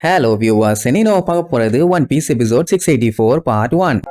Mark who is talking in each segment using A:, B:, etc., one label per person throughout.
A: Hello viewers, இன்னைக்கு நம்ம பார்க்க போறது One Piece episode 684 part 1.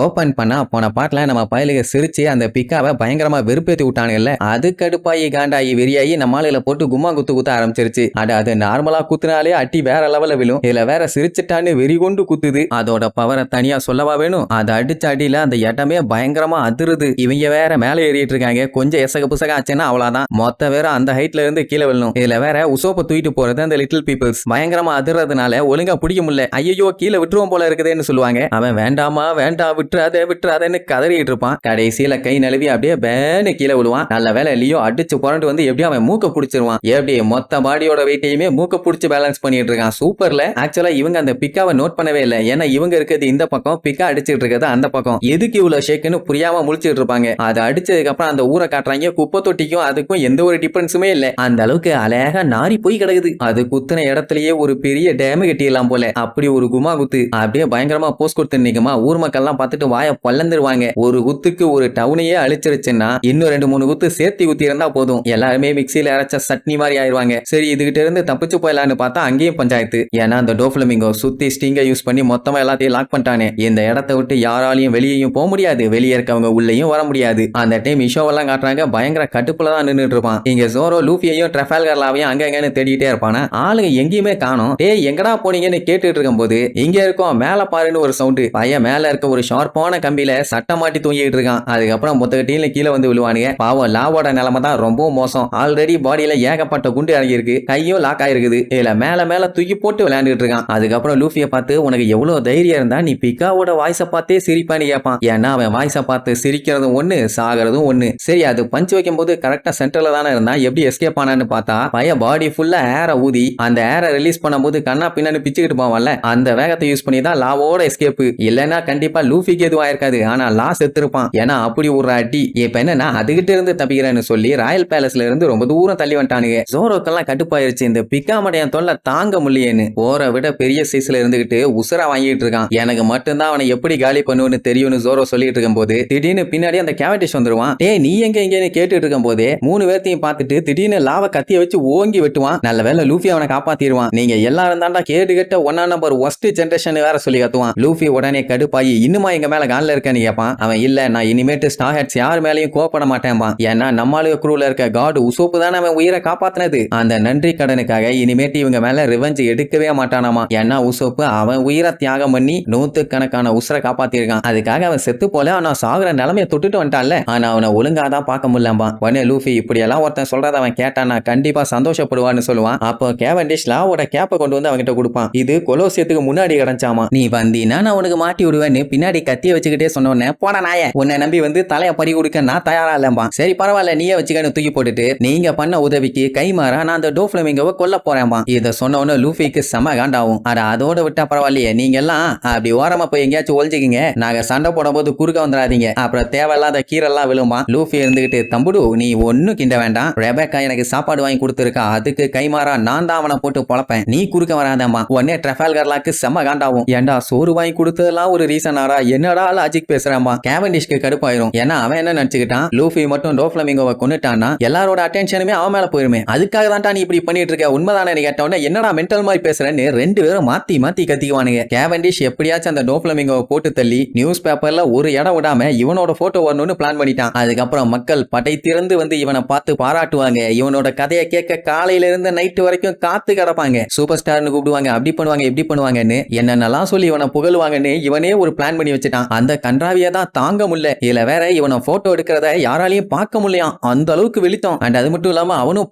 A: Open பண்ணா போன பாட்டுல நம்ம பயலுக சிரிச்சு அந்த பிக்காவை பயங்கரமா வெறுப்பேத்தி விட்டானுங்கல்ல. அது கடுப்பாயி காண்டாயி வெறியாயி நம்ம ஆளுல போட்டு கும்மா குத்த ஆரம்பிச்சிருச்சு. அது நார்மலா குத்துனாலே அட்டி வேற லெவல்ல விழும். இதுல வேற சிரிச்சுட்டான்னு வெறி கொண்டு குத்துது. அதோட பவரை தனியா சொல்லவா வேணும். அது அடிச்ச அடியில அந்த இடமே பயங்கரமா அதிருது. இவங்க வேற மேல ஏறிட்டு இருக்காங்க. கொஞ்சம் எசக புசக ஆச்சுன்னா அவ்வளவுதான், மொத்த வேற அந்த ஹைட்ல இருந்து கீழே விழணும். இதுல வேற உசோப்ப தூக்கிட்டு போறது அந்த லிட்டில் பீப்புள்ஸ் பயங்கரமா அதிர்றதுனால ஒழுங்கா பிடிக்க முடியல. ஐயோ கீழே விட்டுருவோம் போல இருக்குதுன்னு சொல்லுவாங்க. அவன் வேண்டாமா வேண்டாம் விட்டுறாதேன்னு கதறிட்டு இருப்பான். கடைசியில கை நழுவி அப்படியே பேனு கீழே விழுவான். நல்ல வேலை லியோ அடிச்சு புரண்டு வந்து எப்படியும் அவன் மூக்க பிடிச்சிருவான். எப்படி மொத்த பாடியோட வெயிட்டையுமே மூக்க பிடிச்சு பேலன்ஸ் பண்ணிட்டு இருக்கான். சூப்பர்ல. ஆக்சுவலா இவங்க அந்த பிக்காவை நோட் பண்ணவே இல்லை. ஏன்னா இவங்க இருக்கிறது இந்த பக்கம், பிக்கா அடிச்சிட்டு இருக்கிறது அந்த பக்கம். எதுக்கு இவ்வளவு ஷேக்குன்னு புரியாம முழிச்சிட்டு இருப்பாங்க. அதை அடிச்சதுக்கு அப்புறம் அந்த ஊரை காட்டுறாங்க. குப்பை தொட்டிக்கும் அதுக்கும் எந்த ஒரு டிஃபரன்ஸுமே இல்லை. அந்த அளவுக்கு அழகா நாரி போய் கிடக்குது. அது குத்துன இடத்துலயே ஒரு பெரிய டேம் கட்டிடலாம் போல. அப்படி ஒரு குமா குத்து அப்படியே பயங்கரமா போஸ்ட் கொடுத்து நிக்குமா. ஊர் மக்கள் எல்லாம் பார்த்துட்டு வாய பல்லந்துருவாங்க. ஒரு குத்துக்கு ஒரு டவுனையே அழிச்சிருச்சுன்னா இன்னும் 2-3 குத்து சேர்த்தி குத்தி இருந்தா போதும். எல்லாருமே மிக்சியில அரைச்ச சட்னி மாதிரி ஆயிருவாங்க. சரி இதுகிட்ட இருந்து தப்பிச்சு போயிடலான்னு பார்த்தா அங்கேயும் பஞ்சாயத்து. ஏன்னா அந்த டோஃப்ளமிங்கோ சுத்தி ஸ்டிங்கை யூஸ் பண்ணி மொத்தமா எல்லாத்தையும் லாக் பண்ணிட்டானே. இந்த இடத்தை விட்டு யாராலையும் வெளியேயும் போக முடியாது, வெளியே இருக்கவங்க உள்ளேயும் வர முடியாது. அந்த டைம் இஷோவெல்லாம் காட்டுறாங்க. பயங்கர கட்டுப்புல தான் நின்றுட்டு இருப்பான். இங்க ஜோரோ லூஃபியையும் ட்ரஃபால்கர்லாவையும் அங்கன்னு தேடிட்டே இருப்பானா. ஆளுங்க எங்கேயுமே காணோம். டேய் எங்கடா போனீங்கன்னு கேட்டுட்டு இருக்கும் போது இங்க இருக்கோம் மேல பாருன்னு ஒரு சவுண்டு. பையன் மேல இருக்க ஒரு ஷார்ப்பான கம்பியில சட்டை மாட்டி தூங்கிட்டு இருக்கான். அதுக்கப்புறம் மொத்த டீம்ல கீழே வந்து விழுவானுங்க. பாவம் லாவோட நிலைமை தான் ரொம்ப மோசம். ஆல்ரெடி பாடியில ஏகப்பட்ட குண்டு இறங்கி இருக்கு. கையும் லாக் ஆயிருக்குது. இதுல மேல தூக்கி போட்டு விளையாண்டுட்டு இருக்கான். அதுக்கப்புறம் லூஃபியை பார்த்து உனக்கு எவ்வளவு தைரியம் இருந்தா நீ பிக்காவோட வாய்ஸை பார்த்தே சிரிப்பான்னு கேட்பான். ஏன்னா அவன் வாய்ஸை பார்த்து சிரிக்கிறதும் ஒண்ணு, சாகிறதும் ஒண்ணு. சரி அது பஞ்ச் வைக்கும் போது கரெக்டா சென்டர்ல தானே இருந்தா எப்படி எஸ்கேப் ஆனான்னு பார்த்தா பைய பாடி ஃபுல்லா ஏரை ஊதி அந்த ஏரை ரிலீஸ் பண்ணும்போது கண்ணா பின்னாடி பிச்சுக்கிட்டு போவான்ல, அந்த வேகத்தை யூஸ் பண்ணி தான் லாவோட எஸ்கேப். இல்லைன்னா கண்டிப்பா லூஃபிக்கு எதுவும் ஆயிருக்காது. ஆனா லா செத்துருப்பான். ஏன்னா அப்படி ஒரு அடி. இப்ப என்னன்னா அதுகிட்ட இருந்து தப்பிக்கிறேன்னு சொல்லி ராயல் பேலஸ்ல இருந்து ரொம்ப தூரம் தள்ளி வந்துட்டானுங்க. ஜோரோக்கெல்லாம் கட்டுப்பாயிருச்சு. இந்த பிக்காமடையன் தொல்லை தாங்க முடியேன்னு போரை விட பெரிய சைஸ்ல இருந்துகிட்டு உசுரா வாங்கிட்டு இருக்கான். எனக்கு மட்டும்தான் அவனை எப்படி காலி பண்ணுன்னு தெரியும்னு ஜோரோ சொல்லிட்டு இருக்கும் போது திடீர்னு பின்னாடி அந்த கேவடிஷ் வந்துருவான். டே நீ எங்கன்னு கேட்டுட்டு இருக்கும் போதே 3 பேர்த்தையும் பார்த்துட்டு திடீர்னு லாவ கத்திய வச்சு ஓங்கி வெட்டுவான். நல்ல வேலை லூஃபி அவனை காப்பாத்திடுவான். நீங்க எல்லாரும் தாண்டா கேட்டு கேட்ட 1 நம்பர் ஒஸ்ட் ஜெனரேஷன் வேற சொல்லி கத்துவான். லூஃபி உடனே கடுப்பாயி இன்னுமா எங்க மேல கான்ல இருக்கன்னு கேட்பான். அவன் இல்ல நான் இனிமேட்டு ஸ்டார் ஹெட்ஸ் யார் மேலேயும் கோபப்பட மாட்டேன்பா. ஏன்னா நம்மளுக்கு குரூல இருக்க காட் உசோப்பு தான் அவன் உயிரை காப்பாத்தினது. அந்த நன்றி கடனுக்காக இனிமேட்டு இவங்க மேல ரிவெஞ்ச் எடுக்கவே மாட்டானாமா. ஏன்னா உசோப்பு அவன் உயிரை தியாகம் பண்ணி 100கணக்கான உசுரை காப்பாத்திருக்கான். அதுக்காக அவன் செத்து போல ஆனா சாகுற நிலைமையை தொட்டுட்டு வந்துட்டான்ல. ஆனா அவனை ஒழுங்காதான் பார்க்க முடியலம்பா. உடனே லூஃபி இப்படி எல்லாம் ஒருத்தன் சொல்றத அவன் கேட்டானா கண்டிப்பா சந்தோஷப்படுவான்னு சொல்லுவான். அப்போ கேவண்டிஷ் லாவோட கேப்பை கொண்டு வந்து அவன்கிட்ட கொடுப்பான். இது கொலோசியத்துக்கு முன்னாடி கிடைச்சாமா. நீ வந்தீனா நான் உனக்கு மாட்டி விடுவேன்னு பின்னாடி கத்திய வச்சுக்கிட்டே சொன்னோன்னே போட நாய உன்னை நம்பி வந்து தலையை பறி கொடுக்க நான் தயாரா இல்லம்பா. சரி பரவாயில்ல நீயே வச்சுக்கன்னு தூக்கி போட்டுட்டு நீங்க பண்ண உதவிக்கு கைமாறா நான் அந்த டோஃப்ளமிங்கோவை கொல்ல போறேன்பா. இதை சொன்ன லூஃபிக்கு செம காண்டாவும். அதோட விட்டா பரவாயில்லையே நீங்க எல்லாம் அப்படி ஓரமா போய் எங்கேயாச்சும் ஒழிஞ்சுக்கிங்க. நாங்க சண்டை போடும் போது குறுக்க வந்துடாதீங்க. அப்புறம் தேவையில்லாத கீரெல்லாம் விழுமா. லூஃபி இருந்துகிட்டு தம்புடு நீ ஒன்னும் கிண்ட வேண்டாம். ரெபேக்கா எனக்கு சாப்பாடு வாங்கி கொடுத்துருக்கா. அதுக்கு கைமாறா நான் தான் அவனை போட்டு பொழப்பேன். நீ குறுக்க வராதம்மா. உடனே ட்ரஃபால்கர்லாக்கு செம காண்டாவும். ஏண்டா சோறு வாங்கி கொடுத்ததெல்லாம் ஒரு ரீசனாரா என்னடா லாஜிக் பேசுறான்பா. கேவண்டிஷ்க்கு கடுப்பாயிரும். ஏன்னா அவன் என்ன நினைச்சுக்கிட்டான் லூஃபி மட்டும் டோஃப்ளமிங்கோவை கொன்னுட்டான்னா எல்லாரோட அட்டென்ஷனுமே அவன் மேல போயிருமே. அதுக்காக தான் நீ இப்படி பண்ணிட்டு இருக்க உண்மைதானே கேட்டவனே என்னடா மென்டல் மாதிரி பேசுறேன்னு 2 பேரும் மாத்தி கத்திக்குவானுங்க. கேவண்டிஷ் எப்படியாச்சும் அந்த டோஃப்ளமிங்கோவை போட்டு தள்ளி நியூஸ் பேப்பர்ல ஒரு இடம் விடாம இவனோட போட்டோ வரணும்னு பிளான் பண்ணிட்டான். அதுக்கப்புறம் மக்கள் படை திறந்து வந்து இவனை பார்த்து பாராட்டுவாங்க. இவனோட கதையை கேட்க காலையில இருந்து நைட்டு வரைக்கும் காத்து கிடப்பாங்க. சூப்பர் ஸ்டார்னு கூப்பிடுவாங்க. அப்படி பண்ணுவாங்க இப்படி பண்ணுவாங்கன்னு என்னென்னலாம் சொல்லி இவனை புகழுவாங்கன்னு இவனே ஒரு பிளான் பண்ணி வச்சுட்டான். அந்த கன்றாவியை தான் தாங்க முடியல. இதுல வேற இவனை போட்டோ எடுக்கிறத யாராலையும் பார்க்க முடியும். அந்த அளவுக்கு வெளித்தோம். அண்ட் அது மட்டும் இல்லாம அவனும்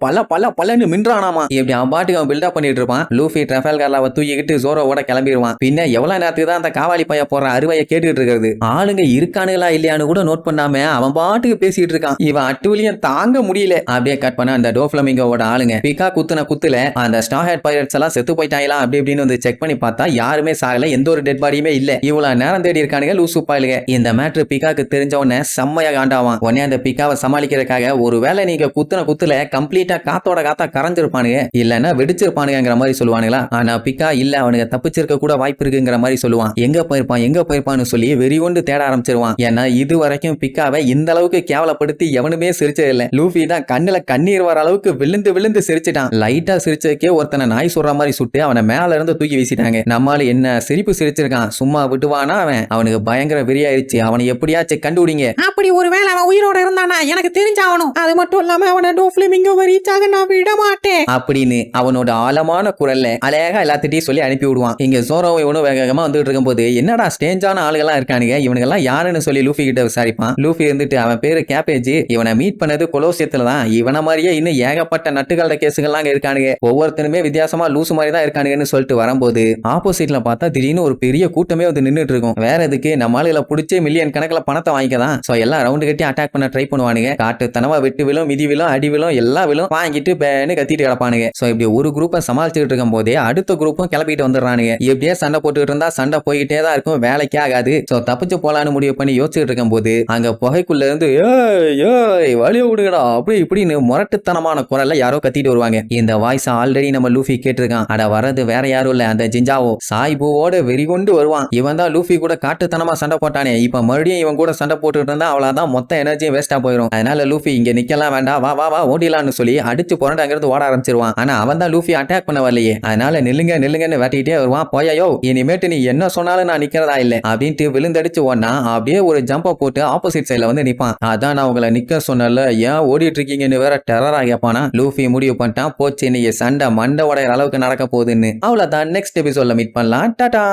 A: பலன்னு மின்றானாமா. இப்படி அவன் பாட்டுக்கு அவன் பில்டப் பண்ணிட்டு இருப்பான். லூஃபி ட்ரஃபால்கர்லாவை தூக்கிக்கிட்டு ஜோரோவோட கிளம்பிடுவான். பின்ன எவ்வளவு நேரத்துக்கு தான் அந்த காவாலி பைய போற அறுவையை கேட்டுட்டு இருக்கிறது. ஆளுங்க இருக்கானுங்களா இல்லையான்னு கூட நோட் பண்ணாம அவன் பாட்டுக்கு பேசிட்டு இருக்கான். இவன் அட்டுவலியும் தாங்க முடியல. அப்படியே கட் பண்ண அந்த டோஃப்ளமிங்கோட ஆளுங்க பிக்கா குத்துன குத்துல அந்த ஸ்டார் ஹெட் பைரட்ஸ் எல்லாம் செத்து போயிட்டாங்களா அப்படி இப்படின்னு வந்து செக் பண்ணி பார்த்தா யாருமே சாகல. எந்த ஒரு டெட் பாடியுமே இல்ல. இவ்வளவு நேரம் தேடி இருக்கானுங்க லூசு பாயிலுங்க. இந்த மேட்ரு பிகாக்கு தெரிஞ்ச உடனே செம்மையா காண்டாவான். உடனே அந்த பிகாவை சமாளிக்கிறதுக்காக ஒருவேளை நீங்க குத்துன குத்துல கம்ப்ளீட்டா காத்தா கரைஞ்சிருப்பானுங்க, இல்லன்னா வெடிச்சிருப்பானுங்கிற மாதிரி சொல்லுவானுங்களா. ஆனா பிகா இல்ல, அவனுக்கு தப்பிச்சிருக்க கூட வாய்ப்பு இருக்குங்கிற மாதிரி சொல்லுவான். எங்க போயிருப்பான்னு சொல்லி வெறி கொண்டு தேட ஆரம்பிச்சிருவான். ஏன்னா இது வரைக்கும் பிகாவை இந்த அளவுக்கு கேவலப்படுத்தி எவனுமே சிரிச்சது இல்ல. லூஃபி தான் கண்ணுல கண்ணீர் வர அளவுக்கு விழுந்து சிரிச்சிட்டான். லைட்டா சிரிச்சதுக்கே ஒருத்தனை நாய் சொல்ற மாதிரி சுட்டு அவனை மேல இருந்து தூக்கி வீசிட்டாங்க. நம்மால என்ன சிரிப்பு சிரிச்சிருக்கான், சும்மா விட்டுவானா அவன்? அவனுக்கு பயங்கர வெறியாயிருச்சு. அவனை எப்படியாச்சும் கண்டுபிடிங்க.
B: அப்படி ஒருவேளை அவன் உயிரோட இருந்தானா எனக்கு தெரிஞ்சாகணும். அது மட்டும் இல்லாம அவனை டோஃப்ளேமிங்கோ ரீச் ஆக நான் விட மாட்டேன்
A: அப்படின்னு அவனோட ஆழமான குரல்ல அழகா எல்லாத்திட்டையும் சொல்லி அனுப்பி விடுவான். இங்க ஜோரோ இவனும் வேகமா வந்துட்டு இருக்கும்போது என்னடா ஸ்டேஞ்சான ஆளுகளா இருக்கானுங்க, இவனுங்கெல்லாம் யாருன்னு சொல்லி லூஃபி கிட்ட விசாரிப்பான். லூஃபி இருந்துட்டு அவன் பேரு கேப்பேஜ், இவனை மீட் பண்ணது கொலோசியத்துல தான். இவன மாதிரியே இன்னும் ஏகப்பட்ட நட்டுகள கேசுகள்லாம் இருக்கானுங்க, ஒவ்வொருத்தருமே வித்தியாசமா லூசு மாதிரி தான் இருக்கானுங்கன்னு சொல்லிட்டு வரும்போது ஆப்போசிட்ல பார்த்தா திடீர்னு ஒரு பெரிய கூட்டமே வந்து நின்றுட்டு இருக்கும். வேற எதுக்கு, நம்ம ஆளுகளை பிடிச்சி மில்லியன் கணக்கில் பணத்தை வாங்கிக்கலாம். சோ எல்லாம் ரவுண்டு கட்டி அட்டாக் பண்ண ட்ரை பண்ணுவானுங்க. காட்டுத்தனமா வெட்டு விழும், மிதி விழும், அடி விழும், எல்லா விழும் வாங்கிட்டு பேன்னு கத்திட்டு கிடப்பானுங்க. சோ இப்படி ஒரு குரூப்பை சமாளிச்சுட்டு இருக்கும் போதே அடுத்த குரூப்பும் கிளப்பிட்டு வந்துடுறானுங்க. எப்படியே சண்டை போட்டுக்கிட்டு இருந்தா சண்டை போய்கிட்டே தான் இருக்கும், வேலைக்கே ஆகாது. சோ தப்பிச்சு போலான்னு முடிவு பண்ணி யோசிச்சுட்டு இருக்கும் போது அங்க புகைக்குள்ள இருந்து வழிய விடுங்கடா அப்படி இப்படின்னு முரட்டுத்தனமான குரல்ல யாரோ கத்திட்டு வருவாங்க. இந்த வாய்ஸ் ஆல்ரெடி நம்ம லூஃபி கேட்டிருக்கான். அட வரது வேற யாரும் இல்ல, அந்த ஜிஞ்சாவோ சாய்பூவோட வெறி கொண்டு வருவான். இவன் தான் லூஃபி கூட காட்டுத்தனமா சண்டை போட்டானே, இப்ப மறுபடியும் இவன் கூட சண்டை போட்டுட்டு இருந்தா அவ்வளவுதான், மொத்த எனர்ஜியும் வேஸ்டா போயிடும். அதனால லூஃபி இங்க நிக்கலாம் வேண்டாம், வா வா வா ஓடிலான்னு சொல்லி அடிச்சு புரண்டு அங்கிருந்து ஓட ஆரம்பிச்சிருவான். ஆனா அவன் தான் லூஃபி அட்டாக் பண்ண வரலையே, அதனால நில்லுங்கன்னு வேட்டிக்கிட்டே வருவான். போயோ இனிமேட்டு நீ என்ன சொன்னாலும் நான் நிக்கிறதா இல்ல அப்படின்ட்டு விழுந்தடிச்சு ஓடனா அப்படியே ஒரு ஜம்ப போட்டு ஆப்போசிட் சைட்ல வந்து நிப்பான். அதான் நான் உங்களை நிக்க சொன்னல, ஏன் ஓடிட்டு இருக்கீங்கன்னு வேற டெரரா கேட்பானா. லூஃபி முடிவு பண்ணிட்டான், போச்சு நீங்க சண்டை மண்டை உடையிற அளவுக்கு நடக்க போகுதுன்னு. அவ்வளவுதான், நெக்ஸ்ட் எபிசோட்ல மீட் பண்ணலாம். டாடா.